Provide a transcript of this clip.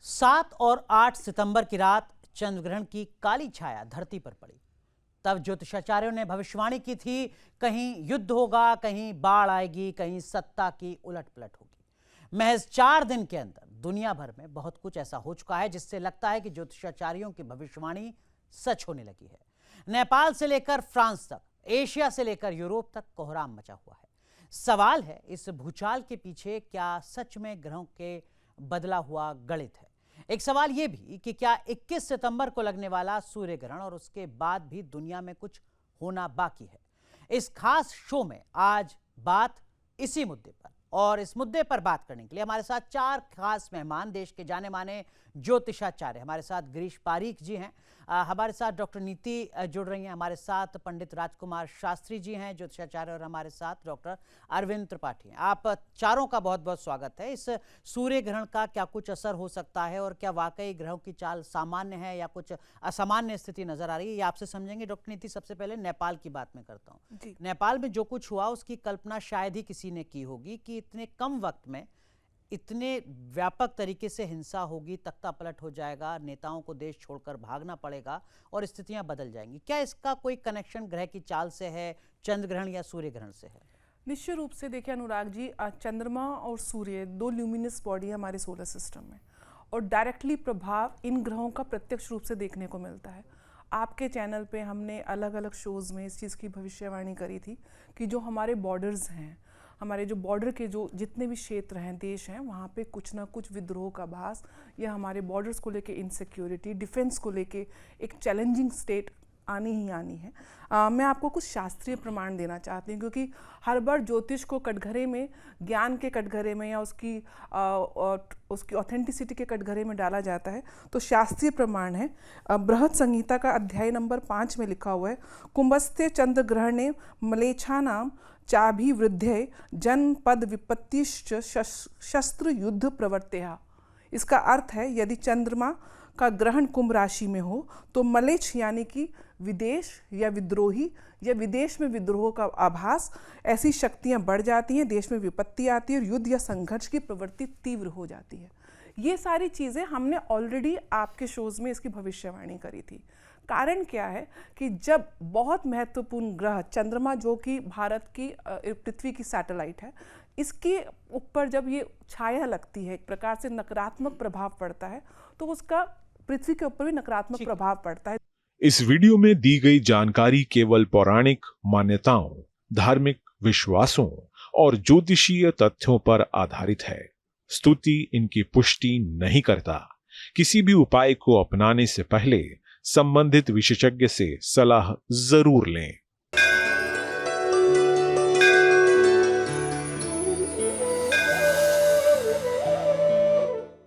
7 और 8 सितंबर की रात चंद्र ग्रहण की काली छाया धरती पर पड़ी। तब ज्योतिषाचार्यों ने भविष्यवाणी की थी, कहीं युद्ध होगा, कहीं बाढ़ आएगी, कहीं सत्ता की उलटपलट होगी। महज 4 दिन के अंदर दुनिया भर में बहुत कुछ ऐसा हो चुका है जिससे लगता है कि ज्योतिषाचार्यों की भविष्यवाणी सच होने लगी है। नेपाल से लेकर फ्रांस तक, एशिया से लेकर यूरोप तक कोहराम मचा हुआ है। सवाल है, इस भूचाल के पीछे क्या सच में ग्रहों के बदला हुआ गणित है? एक सवाल यह भी कि क्या 21 सितंबर को लगने वाला सूर्य ग्रहण और उसके बाद भी दुनिया में कुछ होना बाकी है? इस खास शो में आज बात इसी मुद्दे पर, और इस मुद्दे पर बात करने के लिए हमारे साथ 4 खास मेहमान, देश के जाने माने ज्योतिषाचार्य हमारे साथ गिरीश पारीख जी हैं, हमारे साथ डॉक्टर नीति जुड़ रही हैं, हमारे साथ पंडित राजकुमार शास्त्री जी हैं ज्योतिषाचार्य, और हमारे साथ डॉक्टर अरविंद त्रिपाठी हैं। आप चारों का बहुत बहुत स्वागत है। इस सूर्य ग्रहण का क्या कुछ असर हो सकता है, और क्या वाकई ग्रहों की चाल सामान्य है या कुछ असामान्य स्थिति नजर आ रही है, ये आपसे समझेंगे। डॉक्टर नीति, सबसे पहले नेपाल की बात मैं करता हूँ। नेपाल में जो कुछ हुआ उसकी कल्पना शायद ही किसी ने की होगी कि इतने कम वक्त में इतने व्यापक तरीके से हिंसा होगी, तख्ता पलट हो जाएगा, नेताओं को देश छोड़कर भागना पड़ेगा और स्थितियां बदल जाएंगी। क्या इसका कोई कनेक्शन ग्रह की चाल से है, चंद्र ग्रहण या सूर्य ग्रहण से है? निश्चित रूप से देखिए अनुराग जी, चंद्रमा और सूर्य 2 ल्यूमिनस बॉडी है हमारे सोलर सिस्टम में, और डायरेक्टली प्रभाव इन ग्रहों का प्रत्यक्ष रूप से देखने को मिलता है। आपके चैनल पे हमने अलग अलग शोज़ में इस चीज़ की भविष्यवाणी करी थी कि जो हमारे बॉर्डर्स हैं, हमारे जो बॉर्डर के जो जितने भी क्षेत्र हैं, देश हैं, वहाँ पे कुछ ना कुछ विद्रोह का आभास या हमारे बॉर्डर्स को लेके इनसिक्योरिटी, डिफेंस को लेके एक चैलेंजिंग स्टेट आनी ही आनी है। मैं आपको कुछ शास्त्रीय प्रमाण देना चाहती हूँ, क्योंकि हर बार ज्योतिष को कटघरे में, ज्ञान के कटघरे में या उसकी ऑथेंटिसिटी के कटघरे में डाला जाता है। तो शास्त्रीय प्रमाण है, बृहद संहिता का अध्याय नंबर 5 में लिखा हुआ है, कुंभस्थे चंद्र ग्रहणे मलेच्छा नाम चाभिवृद्धे जनपद विपत्तिश्च शस्त्र युद्ध प्रवर्त्या। इसका अर्थ है, यदि चंद्रमा का ग्रहण कुंभ राशि में हो तो मलेच्छ यानी कि विदेश या विद्रोही या विदेश में विद्रोह का आभास, ऐसी शक्तियां बढ़ जाती हैं, देश में विपत्ति आती है और युद्ध या संघर्ष की प्रवृत्ति तीव्र हो जाती है। ये सारी चीज़ें हमने ऑलरेडी आपके शोज़ में इसकी भविष्यवाणी करी थी। कारण क्या है कि जब बहुत महत्वपूर्ण ग्रह चंद्रमा, जो कि भारत की पृथ्वी की सैटेलाइट है, इसके ऊपर जब ये छाया लगती है, एक प्रकार से नकारात्मक प्रभाव पड़ता है, तो उसका पृथ्वी के ऊपर भी नकारात्मक प्रभाव पड़ता है। इस वीडियो में दी गई जानकारी केवल पौराणिक मान्यताओं, धार्मिक विश्वासों और ज्योतिषीय तथ्यों पर आधारित है। स्तुति इनकी पुष्टि नहीं करता। किसी भी उपाय को अपनाने से पहले संबंधित विशेषज्ञ से सलाह जरूर लें।